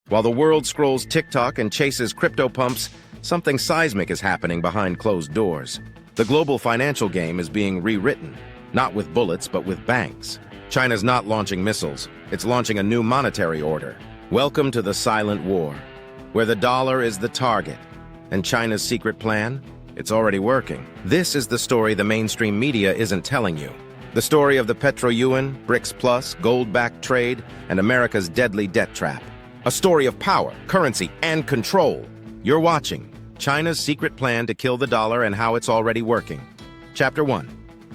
While the world scrolls TikTok and chases crypto pumps, something seismic is happening behind closed doors. The global financial game is being rewritten, not with bullets, but with banks. China's not launching missiles. It's launching a new monetary order. Welcome to the silent war, where the dollar is the target. And China's secret plan? It's already working. This is the story the mainstream media isn't telling you. The story of the Petroyuan, BRICS+, Goldback Trade, and America's deadly debt trap. A story of power, currency, and control. You're watching China's secret plan to kill the dollar and how it's already working. Chapter 1.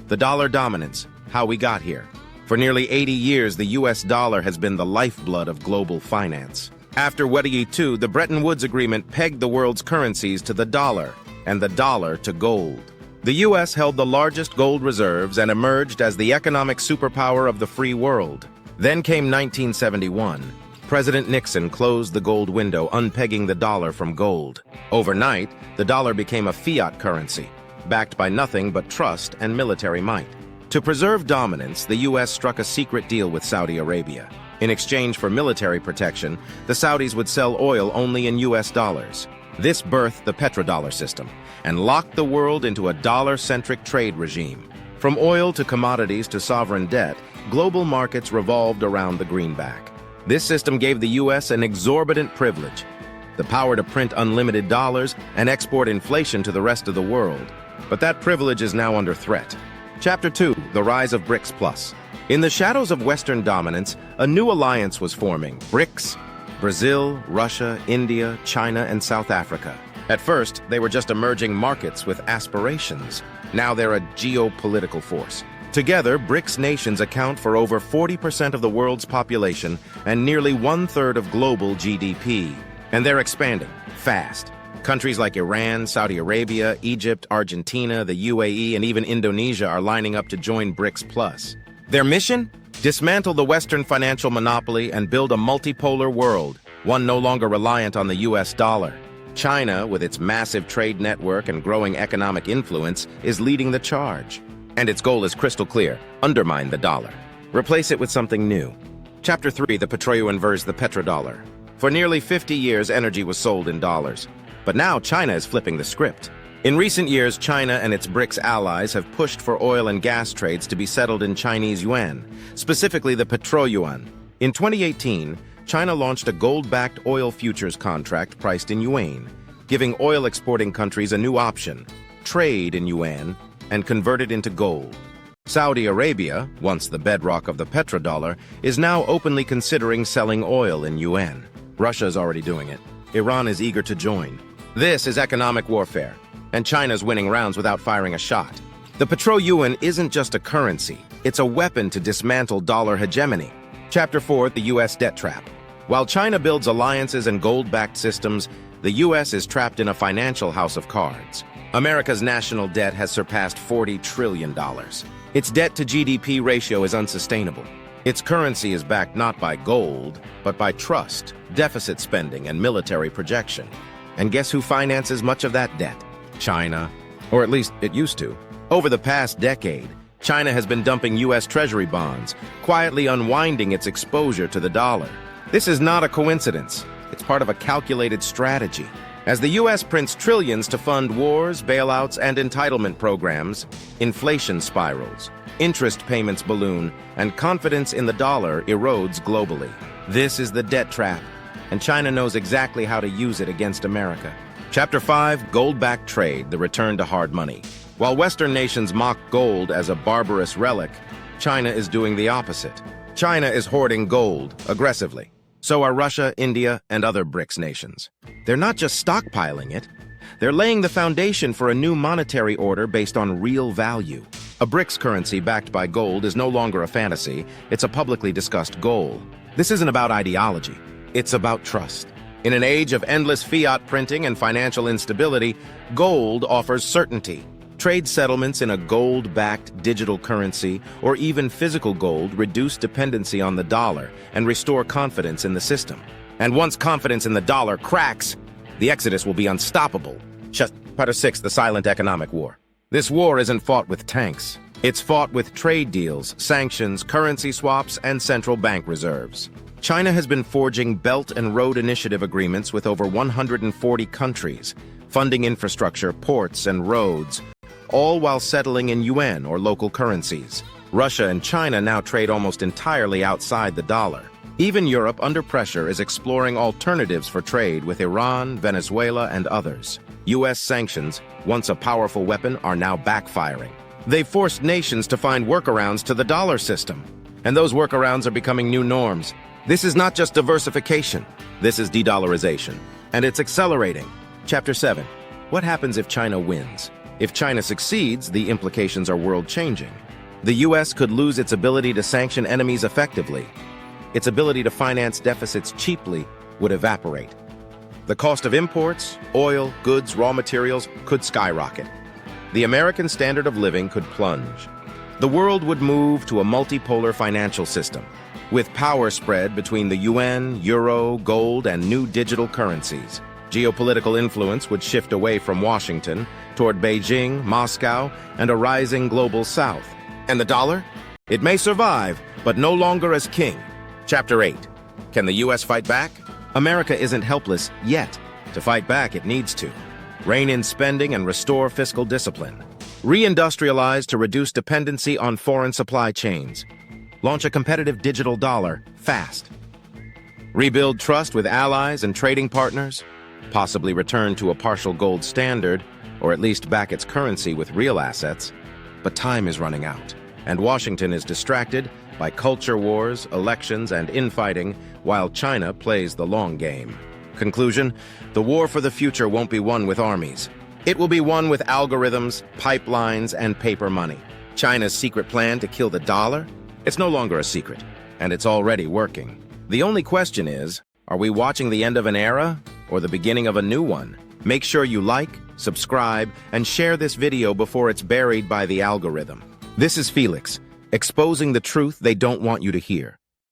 The Dollar Dominance, How We Got Here. For nearly 80 years, the US dollar has been the lifeblood of global finance. After World War II, the Bretton Woods Agreement pegged the world's currencies to the dollar, and the dollar to gold. The US held the largest gold reserves and emerged as the economic superpower of the free world. Then came 1971. President Nixon closed the gold window, unpegging the dollar from gold. Overnight, the dollar became a fiat currency, backed by nothing but trust and military might. To preserve dominance, the US struck a secret deal with Saudi Arabia. In exchange for military protection, the Saudis would sell oil only in US dollars. This birthed the Petrodollar system and locked the world into a dollar-centric trade regime. From oil to commodities to sovereign debt, global markets revolved around the greenback. This system gave the US an exorbitant privilege, the power to print unlimited dollars and export inflation to the rest of the world. But that privilege is now under threat. Chapter 2, The Rise of BRICS+. In the shadows of Western dominance, a new alliance was forming. BRICS, Brazil, Russia, India, China, and South Africa. At first, they were just emerging markets with aspirations. Now they're a geopolitical force. Together, BRICS nations account for over 40% of the world's population and nearly one-third of global GDP. And they're expanding, fast. Countries like Iran, Saudi Arabia, Egypt, Argentina, the UAE, and even Indonesia are lining up to join BRICS+. Their mission? Dismantle the Western financial monopoly and build a multipolar world, one no longer reliant on the US dollar. China, with its massive trade network and growing economic influence, is leading the charge. And its goal is crystal clear: undermine the dollar. Replace it with something new. Chapter 3, The Petroyuan versus the Petrodollar. For nearly 50 years, energy was sold in dollars. But now China is flipping the script. In recent years, China and its BRICS allies have pushed for oil and gas trades to be settled in Chinese yuan, specifically the Petroyuan. In 2018, China launched a gold-backed oil futures contract priced in yuan, giving oil-exporting countries a new option: trade in yuan and convert it into gold. Saudi Arabia, once the bedrock of the petrodollar, is now openly considering selling oil in yuan. Russia's already doing it. Iran is eager to join. This is economic warfare, and China's winning rounds without firing a shot. The Petroyuan isn't just a currency, it's a weapon to dismantle dollar hegemony. Chapter 4, The US Debt Trap. While China builds alliances and gold-backed systems, the US is trapped in a financial house of cards. America's national debt has surpassed $40 trillion. Its debt-to-GDP ratio is unsustainable. Its currency is backed not by gold, but by trust, deficit spending, and military projection. And guess who finances much of that debt? China. Or at least it used to. Over the past decade, China has been dumping US Treasury bonds, quietly unwinding its exposure to the dollar. This is not a coincidence. It's part of a calculated strategy. As the US prints trillions to fund wars, bailouts, and entitlement programs, inflation spirals, interest payments balloon, and confidence in the dollar erodes globally. This is the debt trap, and China knows exactly how to use it against America. Chapter 5, Goldback Trade, The Return to Hard Money. While Western nations mock gold as a barbarous relic, China is doing the opposite. China is hoarding gold aggressively. So are Russia, India, and other BRICS nations. They're not just stockpiling it, they're laying the foundation for a new monetary order based on real value. A BRICS currency backed by gold is no longer a fantasy, it's a publicly discussed goal. This isn't about ideology, it's about trust. In an age of endless fiat printing and financial instability, gold offers certainty. Trade settlements in a gold-backed digital currency or even physical gold reduce dependency on the dollar and restore confidence in the system. And once confidence in the dollar cracks, the exodus will be unstoppable. Chapter 6, The Silent Economic War. This war isn't fought with tanks. It's fought with trade deals, sanctions, currency swaps, and central bank reserves. China has been forging Belt and Road Initiative agreements with over 140 countries, funding infrastructure, ports, and roads, all while settling in yuan or local currencies. Russia and China now trade almost entirely outside the dollar. Even Europe, under pressure, is exploring alternatives for trade with Iran, Venezuela, and others. U.S. sanctions, once a powerful weapon, are now backfiring. They've forced nations to find workarounds to the dollar system, and those workarounds are becoming new norms. This is not just diversification. This is de-dollarization, and it's accelerating. Chapter 7. What happens if China wins? If China succeeds, the implications are world-changing. The U.S. could lose its ability to sanction enemies effectively. Its ability to finance deficits cheaply would evaporate. The cost of imports, oil, goods, raw materials could skyrocket. The American standard of living could plunge. The world would move to a multipolar financial system, with power spread between the yuan, euro, gold, and new digital currencies. Geopolitical influence would shift away from Washington toward Beijing, Moscow, and a rising global south. And the dollar? It may survive, but no longer as king. Chapter 8. Can the U.S. fight back? America isn't helpless yet. To fight back, it needs to. Rein in spending and restore fiscal discipline. Reindustrialize to reduce dependency on foreign supply chains. Launch a competitive digital dollar fast. Rebuild trust with allies and trading partners. Possibly return to a partial gold standard, or at least back its currency with real assets. But time is running out, and Washington is distracted by culture wars, elections, and infighting, while China plays the long game. Conclusion: the war for the future won't be won with armies. It will be won with algorithms, pipelines, and paper money. China's secret plan to kill the dollar? It's no longer a secret, and it's already working. The only question is, are we watching the end of an era or the beginning of a new one? Make sure you like, subscribe, and share this video before it's buried by the algorithm. This is Felix, exposing the truth they don't want you to hear.